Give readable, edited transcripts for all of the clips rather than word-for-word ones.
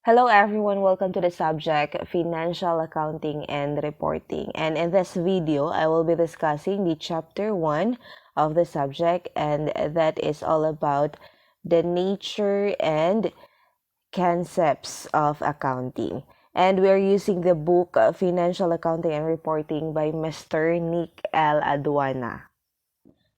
Hello everyone, welcome to the subject Financial Accounting and Reporting. And in this video, I will be discussing the chapter 1 of the subject, and that is all about the nature and concepts of accounting. And we are using the book Financial Accounting and Reporting by Mr. Nick L. Aduana.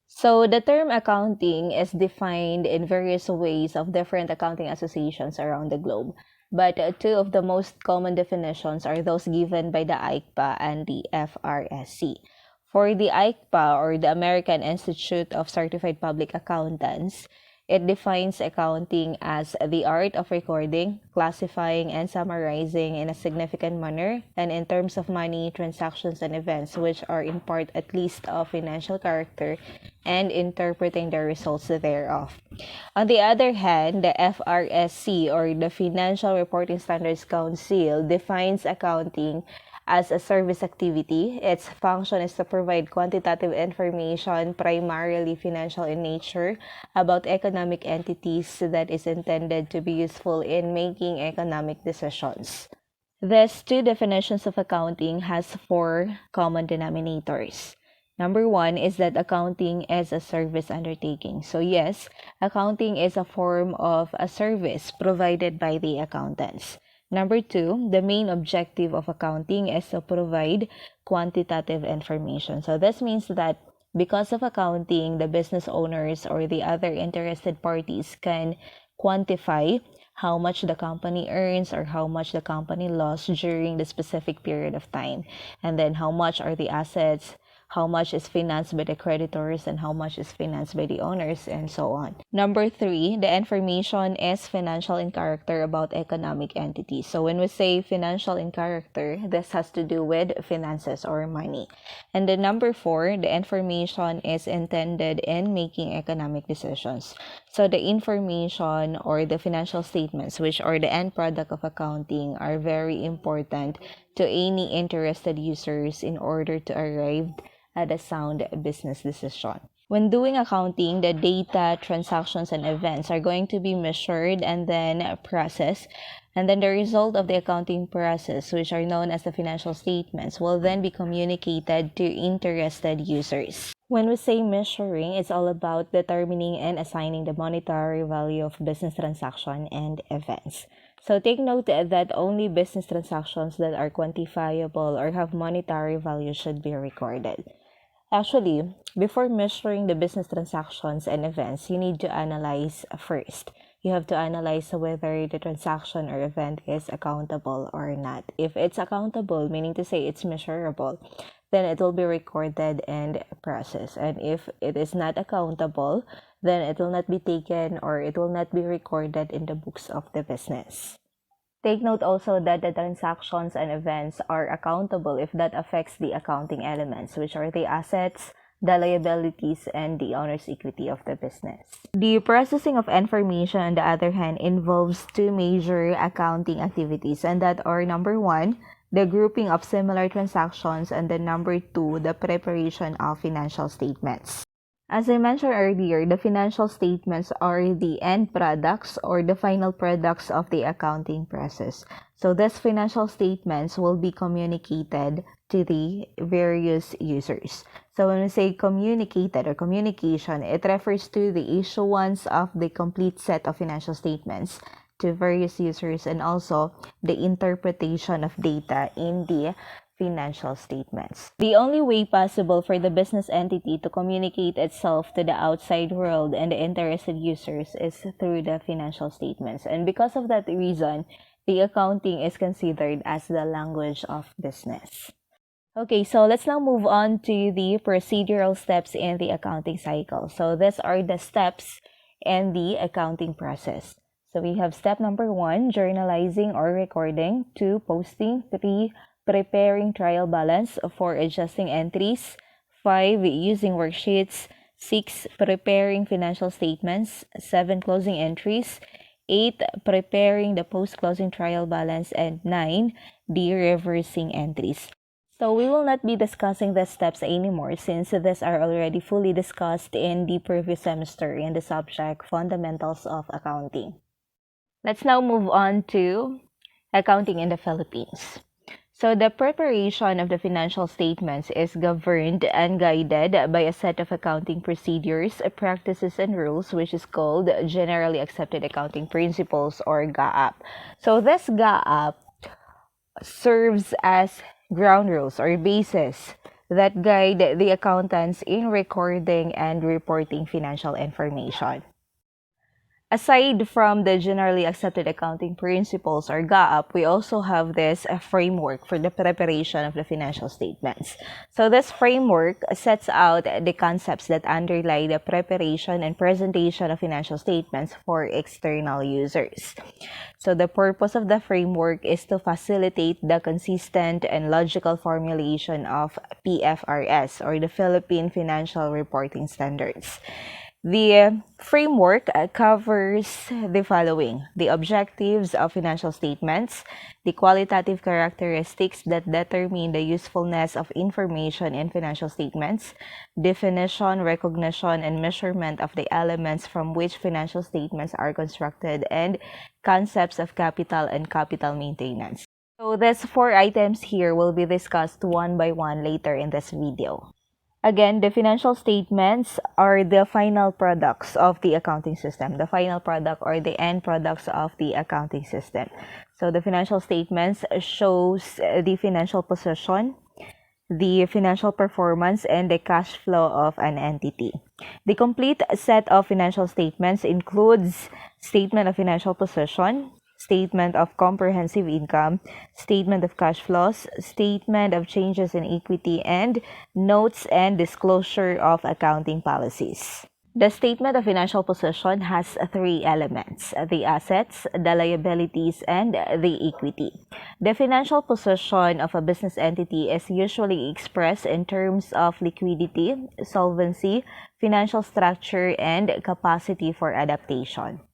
So the term accounting is defined in various ways of different accounting associations around the globe. But two of the most common definitions are those given by the ICPA and the FRSC. For the ICPA, or the American Institute of Certified Public Accountants, it defines accounting as the art of recording, classifying, and summarizing in a significant manner, and in terms of money, transactions, and events, which are in part at least of financial character, and interpreting the results thereof. On the other hand, the FRSC, or the Financial Reporting Standards Council, defines accounting as a service activity. Its function is to provide quantitative information, primarily financial in nature, about economic entities that is intended to be useful in making economic decisions. These two definitions of accounting has four common denominators. Number one is that accounting is a service undertaking. So yes, accounting is a form of a service provided by the accountants. Number two, the main objective of accounting is to provide quantitative information. So this means that because of accounting, the business owners or the other interested parties can quantify how much the company earns or how much the company lost during the specific period of time, and then how much are the assets, how much is financed by the creditors, and how much is financed by the owners, and so on. Number three, the information is financial in character about economic entities. So when we say financial in character, this has to do with finances or money. And then number four, the information is intended in making economic decisions. So the information or the financial statements, which are the end product of accounting, are very important to any interested users in order to arrive at a sound business decision. When doing accounting, the data, transactions, and events are going to be measured and then processed. And then the result of the accounting process, which are known as the financial statements, will then be communicated to interested users. When we say measuring, it's all about determining and assigning the monetary value of business transaction and events. So take note that only business transactions that are quantifiable or have monetary value should be recorded. Actually, before measuring the business transactions and events, you need to analyze first. You have to analyze whether the transaction or event is accountable or not. If it's accountable, meaning to say it's measurable, then it will be recorded and processed. And if it is not accountable, then it will not be taken or it will not be recorded in the books of the business. Take note also that the transactions and events are accountable if that affects the accounting elements, which are the assets, the liabilities, and the owner's equity of the business. The processing of information, on the other hand, involves two major accounting activities, and that are number one, the grouping of similar transactions, and then number two, the preparation of financial statements. As I mentioned earlier, the financial statements are the end products or the final products of the accounting process. So these financial statements will be communicated to the various users. So when we say communicated or communication, it refers to the issuance of the complete set of financial statements to various users and also the interpretation of data in the financial statements. The only way possible for the business entity to communicate itself to the outside world and the interested users is through the financial statements. And because of that reason, the accounting is considered as the language of business. Okay, so let's now move on to the procedural steps in the accounting cycle. So these are the steps in the accounting process. So we have step number one, journalizing or recording. 2, posting. 3, preparing trial balance. 4, adjusting entries. 5, using worksheets. 6, preparing financial statements. 7, closing entries. 8, preparing the post-closing trial balance. And 9, the reversing entries. So we will not be discussing the steps anymore since these are already fully discussed in the previous semester in the subject Fundamentals of Accounting. Let's now move on to accounting in the Philippines. So the preparation of the financial statements is governed and guided by a set of accounting procedures, practices, and rules, which is called Generally Accepted Accounting Principles, or GAAP. So this GAAP serves as ground rules or basis that guide the accountants in recording and reporting financial information. Aside from the generally accepted accounting principles or GAAP, we also have this framework for the preparation of the financial statements. So this framework sets out the concepts that underlie the preparation and presentation of financial statements for external users. So the purpose of the framework is to facilitate the consistent and logical formulation of PFRS, or the Philippine Financial Reporting Standards. The framework covers the following: the objectives of financial statements, the qualitative characteristics that determine the usefulness of information in financial statements, definition, recognition, and measurement of the elements from which financial statements are constructed, and concepts of capital and capital maintenance. So these 4 items here will be discussed one by one later in this video. Again, the financial statements are the final products of the accounting system, the final product or the end products of the accounting system. So the financial statements shows the financial position, the financial performance, and the cash flow of an entity. The complete set of financial statements includes statement of financial position, statement of comprehensive income, statement of cash flows, statement of changes in equity, and notes and disclosure of accounting policies. The statement of financial position has 3 elements: the assets, the liabilities, and the equity. The financial position of a business entity is usually expressed in terms of liquidity, solvency, financial structure, and capacity for adaptation.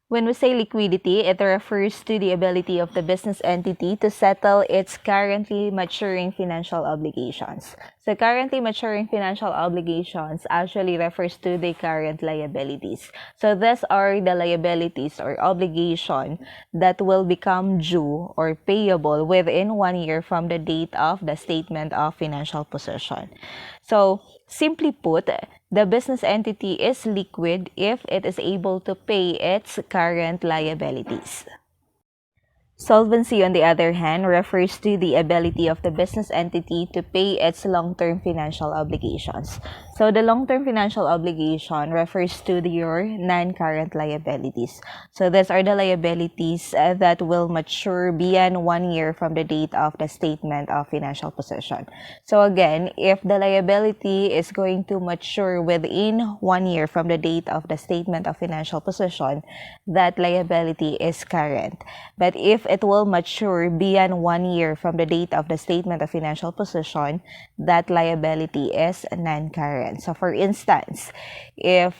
When we say liquidity, it refers to the ability of the business entity to settle its currently maturing financial obligations. So currently maturing financial obligations actually refers to the current liabilities. So these are the liabilities or obligation that will become due or payable within 1 year from the date of the statement of financial position. So simply put, the business entity is liquid if it is able to pay its current liabilities. Solvency, on the other hand, refers to the ability of the business entity to pay its long-term financial obligations. So the long-term financial obligation refers to your non-current liabilities. So these are the liabilities that will mature beyond 1 year from the date of the statement of financial position. So again, if the liability is going to mature within 1 year from the date of the statement of financial position, that liability is current. But if it will mature beyond 1 year from the date of the statement of financial position, that liability is non-current. So for instance, if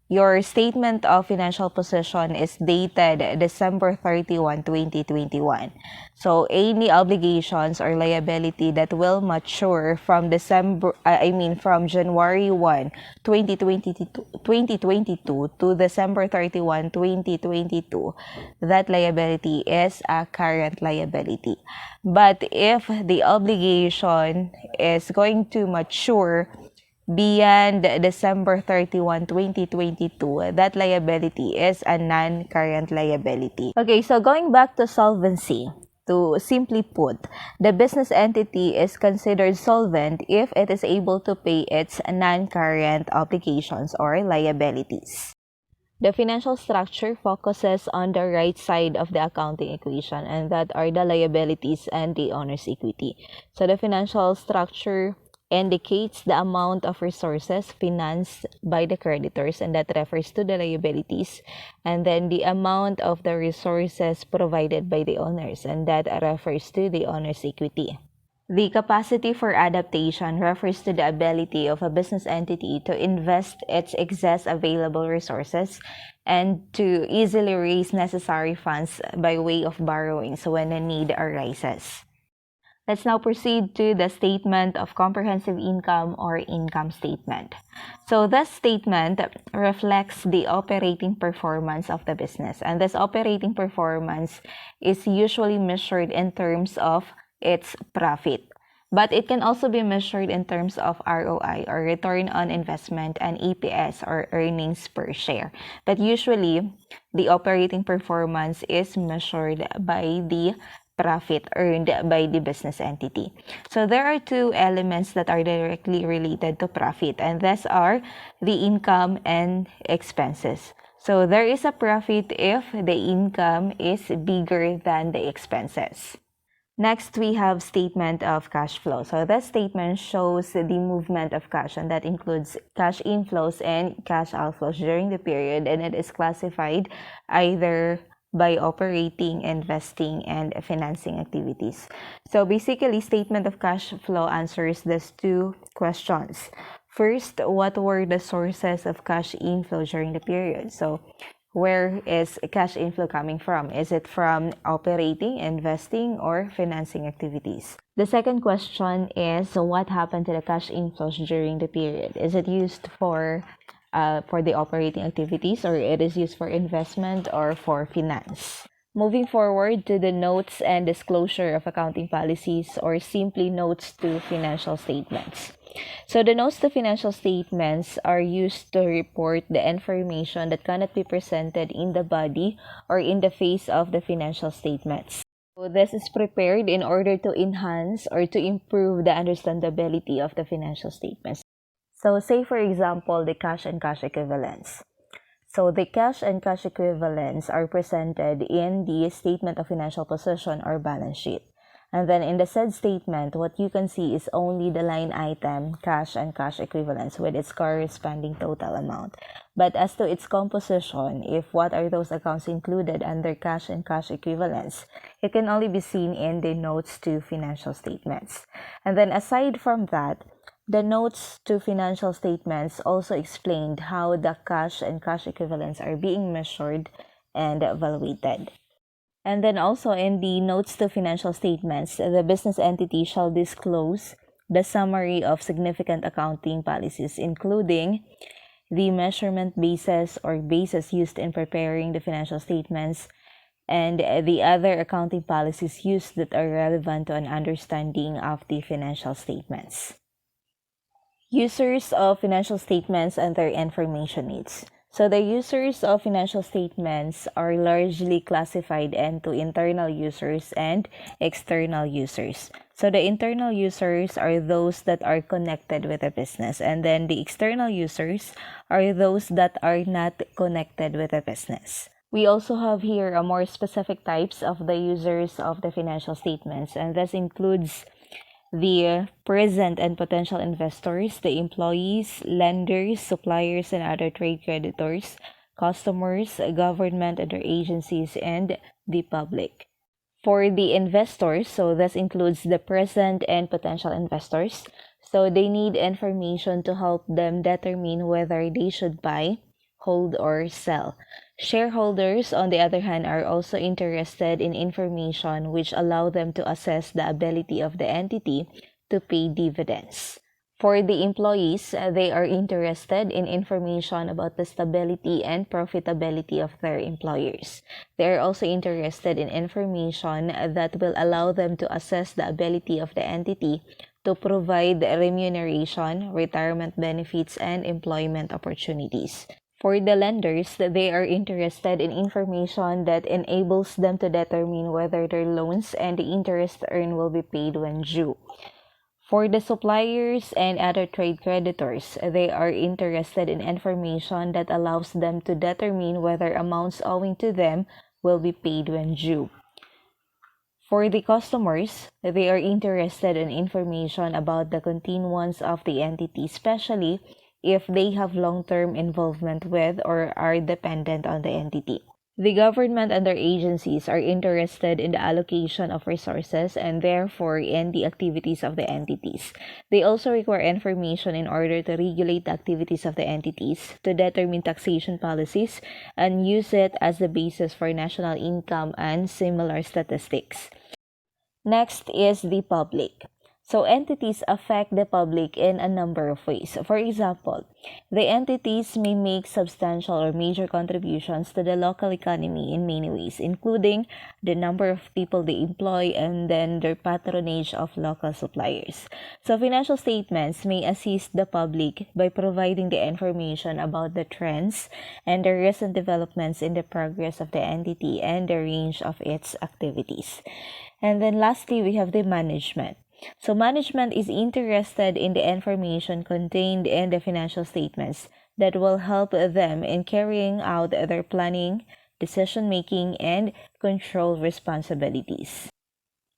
your statement of financial position is dated December 31, 2021. So any obligations or liability that will mature from from January 1, 2022 to December 31, 2022, that liability is a current liability. But if the obligation is going to mature beyond December 31, 2022, that liability is a non-current liability. Okay, so going back to solvency, to simply put, the business entity is considered solvent if it is able to pay its non-current obligations or liabilities. The financial structure focuses on the right side of the accounting equation, and that are the liabilities and the owner's equity. So the financial structure indicates the amount of resources financed by the creditors, and that refers to the liabilities, and then the amount of the resources provided by the owners, and that refers to the owner's equity. The capacity for adaptation refers to the ability of a business entity to invest its excess available resources and to easily raise necessary funds by way of borrowing, so when a need arises. Let's now proceed to the statement of comprehensive income or income statement. So this statement reflects the operating performance of the business, and this operating performance is usually measured in terms of its profit. But it can also be measured in terms of ROI or return on investment and EPS or earnings per share. But usually, the operating performance is measured by the profit earned by the business entity. So there are two elements that are directly related to profit, and these are the income and expenses. So there is a profit if the income is bigger than the expenses. Next, we have statement of cash flow. So this statement shows the movement of cash, and that includes cash inflows and cash outflows during the period, and it is classified either by operating, investing, and financing activities. So basically, statement of cash flow answers these two questions. First, what were the sources of cash inflow during the period? So where is cash inflow coming from? Is it from operating, investing, or financing activities? The second question is, what happened to the cash inflows during the period? Is it used for the operating activities, or it is used for investment or for finance? Moving forward to the notes and disclosure of accounting policies, or simply notes to financial statements. So the notes to financial statements are used to report the information that cannot be presented in the body or in the face of the financial statements. So this is prepared in order to enhance or to improve the understandability of the financial statements. So say for example, the cash and cash equivalents. So the cash and cash equivalents are presented in the statement of financial position or balance sheet. And then in the said statement, what you can see is only the line item cash and cash equivalents with its corresponding total amount. But as to its composition, if what are those accounts included under cash and cash equivalents, it can only be seen in the notes to financial statements. And then aside from that, the notes to financial statements also explained how the cash and cash equivalents are being measured and evaluated. And then also in the notes to financial statements, the business entity shall disclose the summary of significant accounting policies, including the measurement basis or basis used in preparing the financial statements, and the other accounting policies used that are relevant to an understanding of the financial statements. Users of financial statements and their information needs. So the users of financial statements are largely classified into internal users and external users. So the internal users are those that are connected with the business, and then the external users are those that are not connected with the business. We also have here a more specific types of the users of the financial statements, and this includes the present and potential investors, the employees, lenders, suppliers, and other trade creditors, customers, government and their agencies, and the public. For the investors, so this includes the present and potential investors, so they need information to help them determine whether they should buy, hold, or sell. Shareholders, on the other hand, are also interested in information which allow them to assess the ability of the entity to pay dividends. For the employees, they are interested in information about the stability and profitability of their employers. They are also interested in information that will allow them to assess the ability of the entity to provide remuneration, retirement benefits, and employment opportunities. For the lenders, they are interested in information that enables them to determine whether their loans and the interest earned will be paid when due. For the suppliers and other trade creditors, they are interested in information that allows them to determine whether amounts owing to them will be paid when due. For the customers, they are interested in information about the continuance of the entity, especially if they have long-term involvement with or are dependent on the entity. The government and their agencies are interested in the allocation of resources and therefore in the activities of the entities. They also require information in order to regulate the activities of the entities, to determine taxation policies, and use it as the basis for national income and similar statistics. Next is the public. So entities affect the public in a number of ways. For example, the entities may make substantial or major contributions to the local economy in many ways, including the number of people they employ and then their patronage of local suppliers. So financial statements may assist the public by providing the information about the trends and the recent developments in the progress of the entity and the range of its activities. And then lastly, we have the management. So management is interested in the information contained in the financial statements that will help them in carrying out their planning, decision-making, and control responsibilities.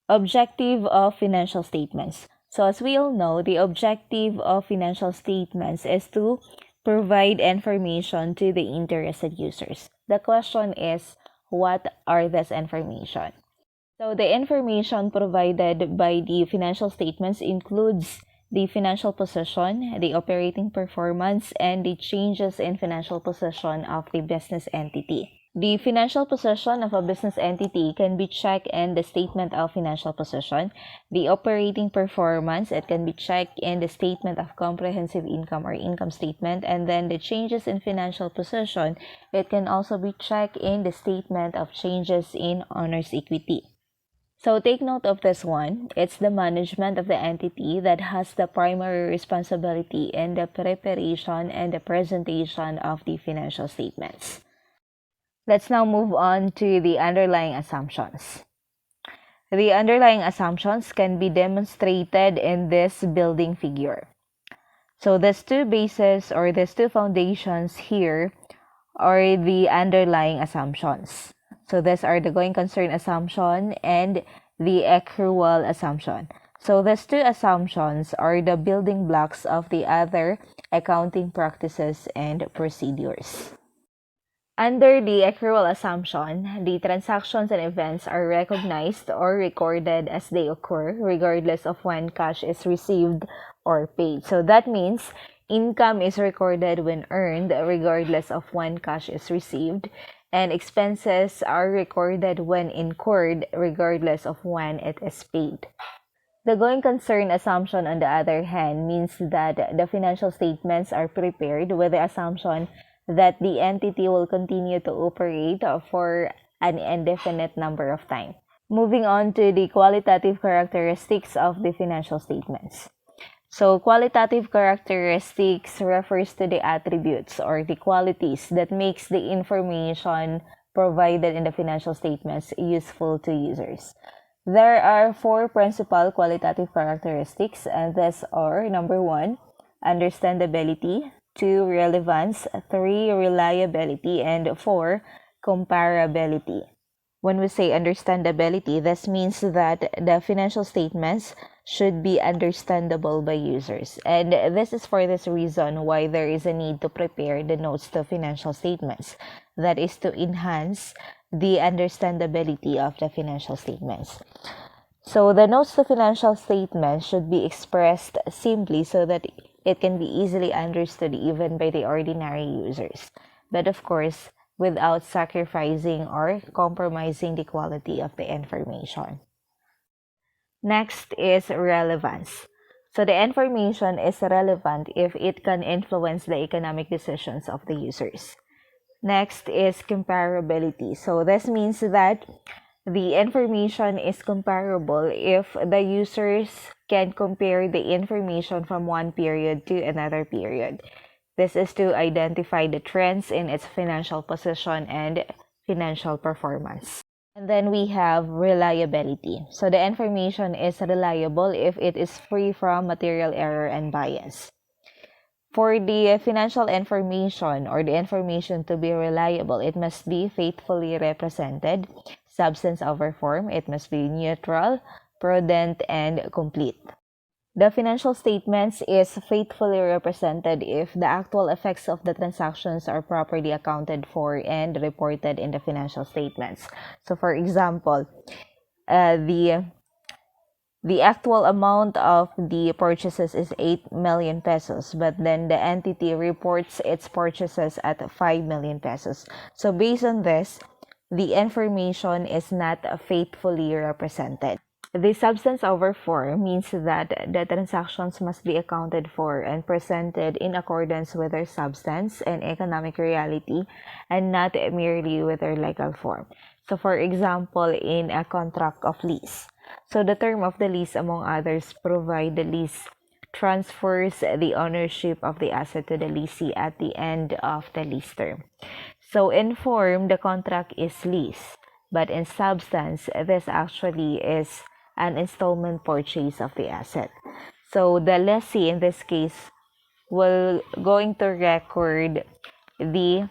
Objective of financial statements. So as we all know, the objective of financial statements is to provide information to the interested users. The question is, what are this information? So the information provided by the financial statements includes the financial position, the operating performance, and the changes in financial position of the business entity. The financial position of a business entity can be checked in the statement of financial position. The operating performance, it can be checked in the statement of comprehensive income or income statement. And then the changes in financial position, it can also be checked in the statement of changes in owner's equity. So take note of this one. It's the management of the entity that has the primary responsibility in the preparation and the presentation of the financial statements. Let's now move on to the underlying assumptions. The underlying assumptions can be demonstrated in this building figure. So these two bases or these two foundations here are the underlying assumptions. So these are the going concern assumption and the accrual assumption. So these two assumptions are the building blocks of the other accounting practices and procedures. Under the accrual assumption, the transactions and events are recognized or recorded as they occur, regardless of when cash is received or paid. So that means income is recorded when earned, regardless of when cash is received, and expenses are recorded when incurred, regardless of when it is paid. The going concern assumption, on the other hand, means that the financial statements are prepared with the assumption that the entity will continue to operate for an indefinite number of time. Moving on to the qualitative characteristics of the financial statements. So qualitative characteristics refers to the attributes or the qualities that makes the information provided in the financial statements useful to users. There are four principal qualitative characteristics, and these are: number 1, understandability; 2, relevance; 3, reliability; and 4, comparability. When we say understandability, this means that the financial statements should be understandable by users. And this is for this reason why there is a need to prepare the notes to financial statements. That is to enhance the understandability of the financial statements. So the notes to financial statements should be expressed simply so that it can be easily understood even by the ordinary users. But of course, without sacrificing or compromising the quality of the information. Next is relevance. So the information is relevant if it can influence the economic decisions of the users. Next is comparability. So this means that the information is comparable if the users can compare the information from one period to another period. This is to identify the trends in its financial position and financial performance. And then we have reliability. So the information is reliable if it is free from material error and bias. For the financial information or the information to be reliable, it must be faithfully represented, substance over form. It must be neutral, prudent, and complete. The financial statements is faithfully represented if the actual effects of the transactions are properly accounted for and reported in the financial statements. So for example, the actual amount of the purchases is 8 million pesos, but then the entity reports its purchases at 5 million pesos. So based on this, the information is not faithfully represented. The substance over form means that the transactions must be accounted for and presented in accordance with their substance and economic reality and not merely with their legal form. So for example, in a contract of lease. So the term of the lease, among others, provide the lease transfers the ownership of the asset to the lessee at the end of the lease term. So in form, the contract is lease, but in substance, this actually is an installment purchase of the asset. So the lessee in this case will going to record the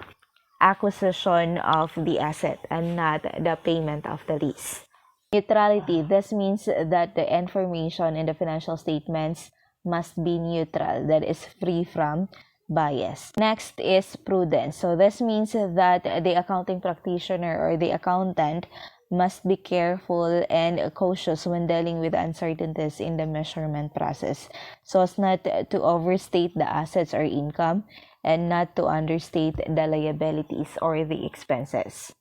acquisition of the asset and not the payment of the lease. Neutrality. This means that the information in the financial statements must be neutral, that is free from bias. Next is prudence. So this means that the accounting practitioner or the accountant must be careful and cautious when dealing with uncertainties in the measurement process, so as not to overstate the assets or income and not to understate the liabilities or the expenses.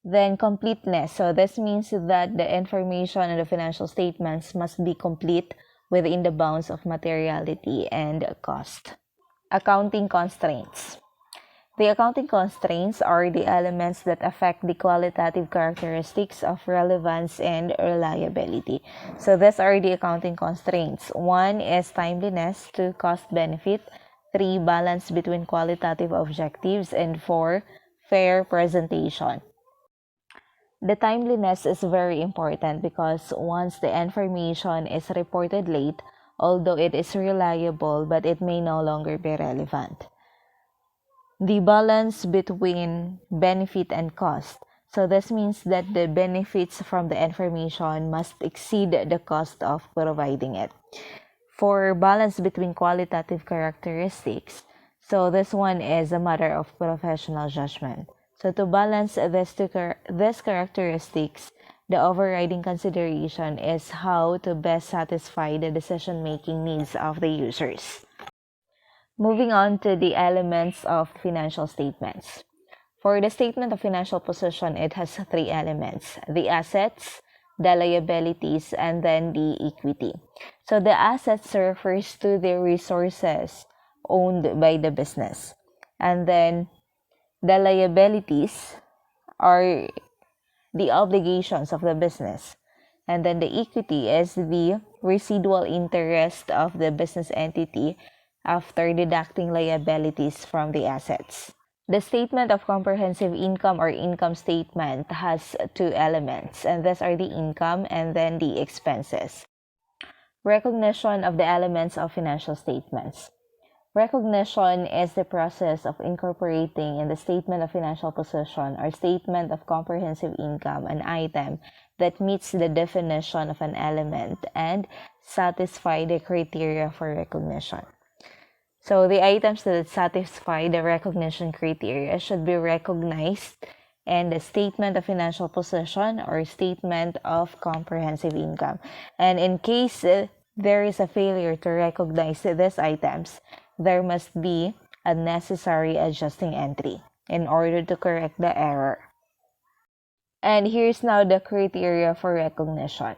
Then completeness. So this means that the information in the financial statements must be complete within the bounds of materiality and cost. Accounting constraints. The accounting constraints are the elements that affect the qualitative characteristics of relevance and reliability. So these are the accounting constraints. 1 is timeliness, 2 cost benefit, 3 balance between qualitative objectives, and 4 fair presentation. The timeliness is very important because once the information is reported late, although it is reliable, but it may no longer be relevant. The balance between benefit and cost. So this means that the benefits from the information must exceed the cost of providing it. For balance between qualitative characteristics, so this one is a matter of professional judgment. So to balance these characteristics, the overriding consideration is how to best satisfy the decision-making needs of the users. Moving on to the elements of financial statements. For the statement of financial position, it has 3 elements: the assets, the liabilities, and then the equity. So the assets refers to the resources owned by the business. And then the liabilities are the obligations of the business. And then the equity is the residual interest of the business entity after deducting liabilities from the assets. The statement of comprehensive income or income statement has 2 elements, and these are the income and then the expenses. Recognition of the elements of financial statements. Recognition is the process of incorporating in the statement of financial position or statement of comprehensive income an item that meets the definition of an element and satisfy the criteria for recognition. So the items that satisfy the recognition criteria should be recognized in the statement of financial position or statement of comprehensive income. And in case there is a failure to recognize these items, there must be a necessary adjusting entry in order to correct the error. And here's now the criteria for recognition.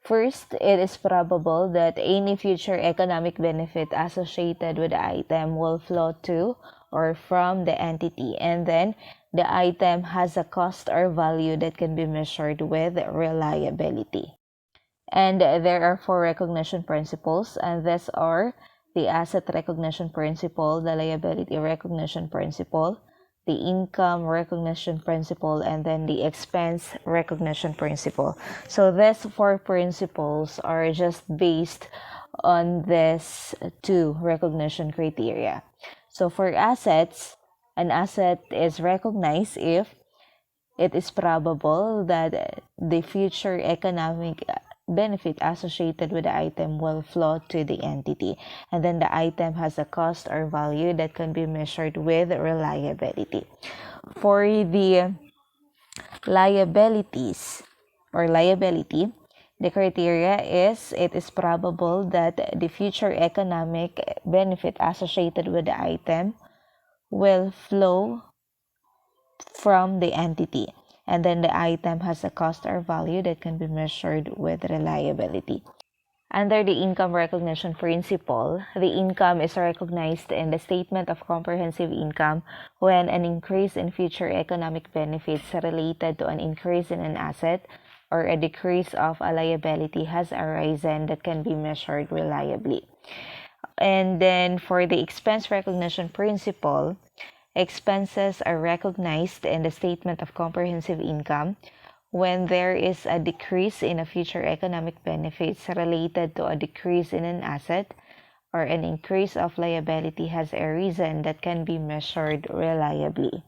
First, it is probable that any future economic benefit associated with the item will flow to or from the entity, and then the item has a cost or value that can be measured with reliability. And there are 4 recognition principles, and these are the asset recognition principle, the liability recognition principle, the income recognition principle, and then the expense recognition principle. So these 4 principles are just based on these 2 recognition criteria. So for assets, an asset is recognized if it is probable that the future economic benefit associated with the item will flow to the entity, and then the item has a cost or value that can be measured with reliability. For the liabilities or liability, the criteria is it is probable that the future economic benefit associated with the item will flow from the entity. and then the item has a cost or value that can be measured with reliability. Under the income recognition principle, the income is recognized in the statement of comprehensive income when an increase in future economic benefits related to an increase in an asset or a decrease of a liability has arisen that can be measured reliably. And then for the expense recognition principle, expenses are recognized in the statement of comprehensive income when there is a decrease in a future economic benefits related to a decrease in an asset or an increase of liability has arisen that can be measured reliably.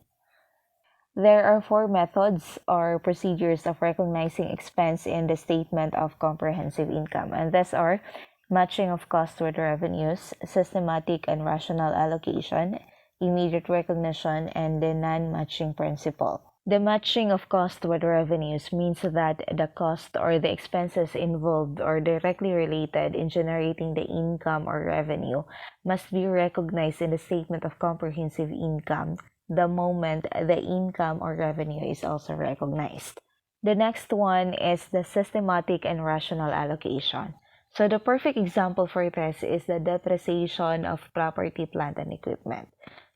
There are four methods or procedures of recognizing expense in the statement of comprehensive income, and these are matching of cost with revenues, systematic and rational allocation, immediate recognition, and the non-matching principle. The matching of cost with revenues means that the cost or the expenses involved or directly related in generating the income or revenue must be recognized in the statement of comprehensive income the moment the income or revenue is also recognized. The next one is the systematic and rational allocation. So the perfect example for this is the depreciation of property, plant, and equipment.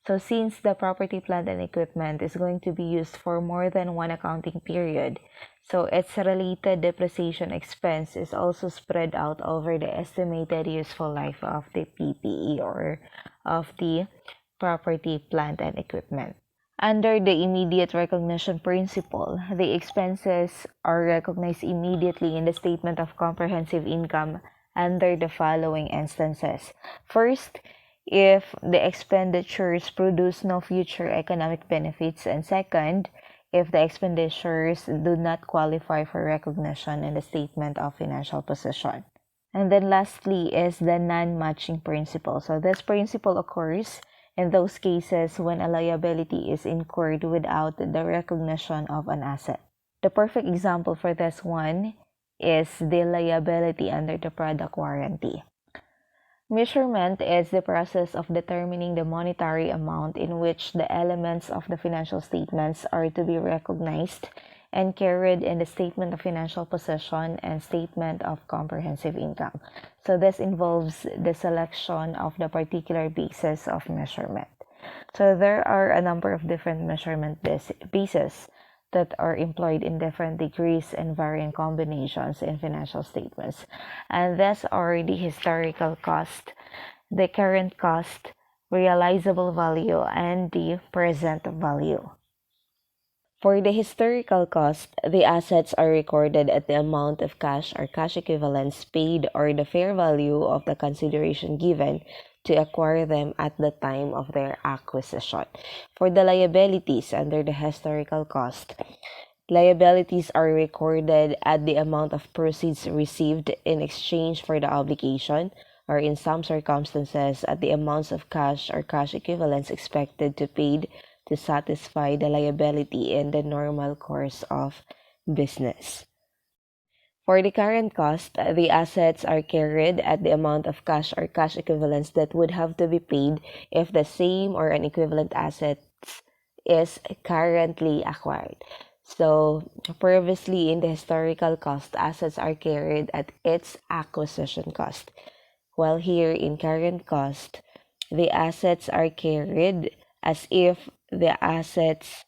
So since the property, plant, and equipment is going to be used for more than one accounting period, so its related depreciation expense is also spread out over the estimated useful life of the PPE or of the property, plant, and equipment. Under the immediate recognition principle, the expenses are recognized immediately in the statement of comprehensive income under the following instances. First, if the expenditures produce no future economic benefits, and second, if the expenditures do not qualify for recognition in the statement of financial position. And then lastly is the non-matching principle. So this principle occurs in those cases when a liability is incurred without the recognition of an asset. The perfect example for this one is the liability under the product warranty. Measurement is the process of determining the monetary amount in which the elements of the financial statements are to be recognized and carried in the statement of financial position and statement of comprehensive income. So this involves the selection of the particular basis of measurement. So there are a number of different measurement bases that are employed in different degrees and varying combinations in financial statements. And these are the historical cost, the current cost, realizable value, and the present value. For the historical cost, the assets are recorded at the amount of cash or cash equivalents paid or the fair value of the consideration given to acquire them at the time of their acquisition. For the liabilities under the historical cost, liabilities are recorded at the amount of proceeds received in exchange for the obligation, or in some circumstances at the amounts of cash or cash equivalents expected to paid to satisfy the liability in the normal course of business. For the current cost, the assets are carried at the amount of cash or cash equivalents that would have to be paid if the same or an equivalent asset is currently acquired. So, previously in the historical cost, assets are carried at its acquisition cost. While here in current cost, the assets are carried as if the assets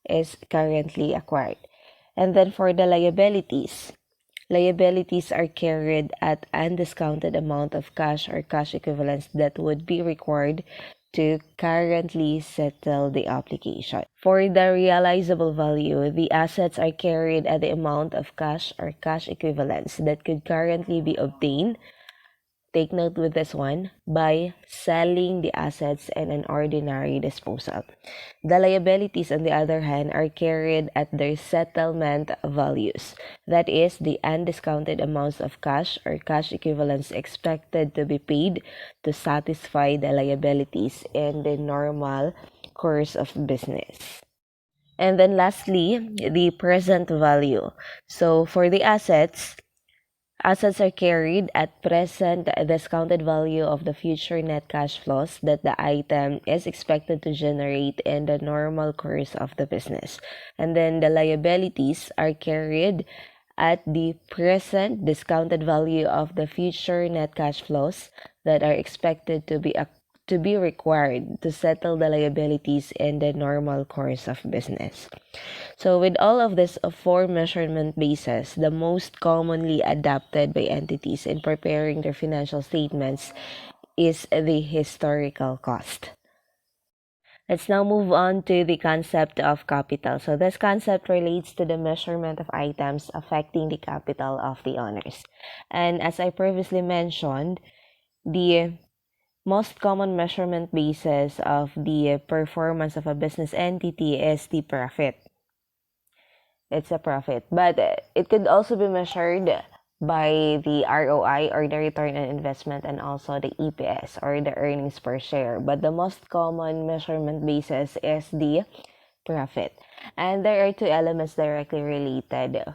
is currently acquired. And then for the liabilities, liabilities are carried at undiscounted amount of cash or cash equivalents that would be required to currently settle the obligation. For the realizable value, the assets are carried at the amount of cash or cash equivalents that could currently be obtained. Take note with this one, by selling the assets in an ordinary disposal. The liabilities, on the other hand, are carried at their settlement values. That is, the undiscounted amounts of cash or cash equivalents expected to be paid to satisfy the liabilities in the normal course of business. And then lastly, the present value. So for the assets, Assets are carried at present discounted value of the future net cash flows that the item is expected to generate in the normal course of the business. And then the liabilities are carried at the present discounted value of the future net cash flows that are expected to be required to settle the liabilities in the normal course of business. So with all of these four measurement bases, the most commonly adopted by entities in preparing their financial statements is the historical cost. Let's now move on to the concept of capital. So this concept relates to the measurement of items affecting the capital of the owners. And as I previously mentioned, the most common measurement basis of the performance of a business entity is the profit. It's a profit. But it could also be measured by the ROI, or the return on investment, and also the EPS, or the earnings per share. But the most common measurement basis is the profit. And there are two elements directly related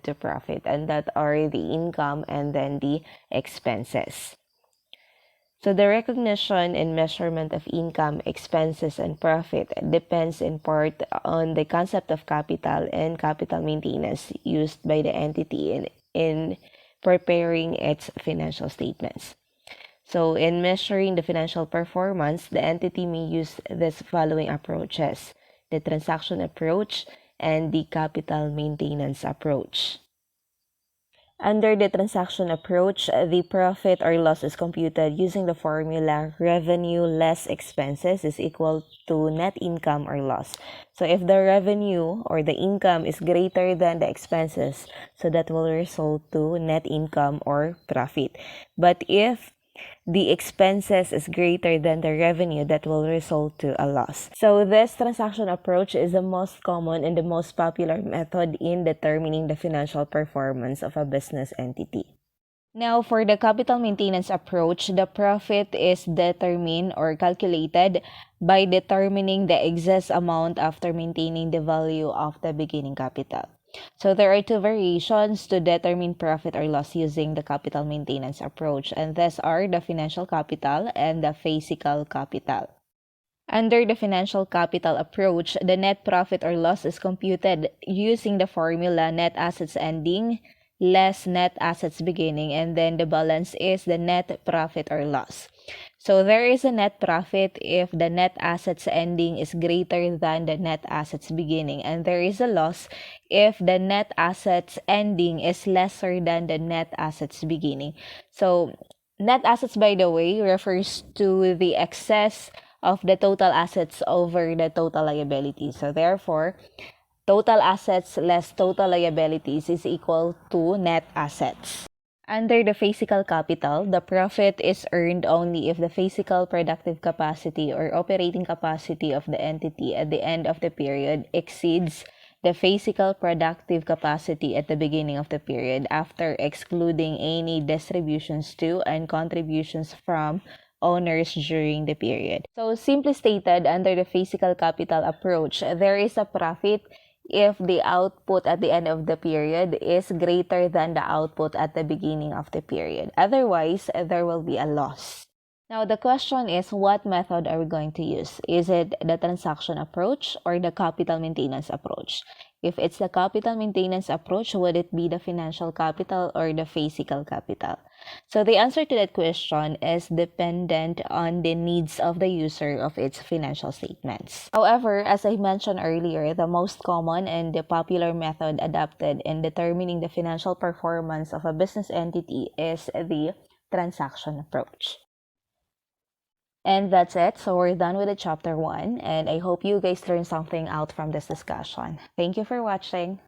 to profit, and that are the income and then the expenses. So the recognition and measurement of income, expenses, and profit depends in part on the concept of capital and capital maintenance used by the entity in preparing its financial statements. So in measuring the financial performance, the entity may use these following approaches: the transaction approach and the capital maintenance approach. Under the transaction approach, the profit or loss is computed using the formula revenue less expenses is equal to net income or loss. So if the revenue or the income is greater than the expenses, so that will result to net income or profit. But if the expenses is greater than the revenue, that will result to a loss. So this transaction approach is the most common and the most popular method in determining the financial performance of a business entity. Now, for the capital maintenance approach, the profit is determined or calculated by determining the excess amount after maintaining the value of the beginning capital. So there are two variations to determine profit or loss using the capital maintenance approach, and these are the financial capital and the physical capital. Under the financial capital approach, the net profit or loss is computed using the formula net assets ending less net assets beginning, and then the balance is the net profit or loss. So there is a net profit if the net assets ending is greater than the net assets beginning, and there is a loss if the net assets ending is lesser than the net assets beginning. So net assets, by the way, refers to the excess of the total assets over the total liabilities. So therefore, total assets less total liabilities is equal to net assets. Under the physical capital, the profit is earned only if the physical productive capacity or operating capacity of the entity at the end of the period exceeds the physical productive capacity at the beginning of the period, after excluding any distributions to and contributions from owners during the period. So simply stated, under the physical capital approach, there is a profit if the output at the end of the period is greater than the output at the beginning of the period. Otherwise, there will be a loss. Now, the question is, what method are we going to use? Is it the transaction approach or the capital maintenance approach? If it's the capital maintenance approach, would it be the financial capital or the physical capital? So the answer to that question is dependent on the needs of the user of its financial statements. However, as I mentioned earlier, the most common and the popular method adopted in determining the financial performance of a business entity is the transaction approach. And that's it. So we're done with the chapter 1, and I hope you guys learned something out from this discussion. Thank you for watching.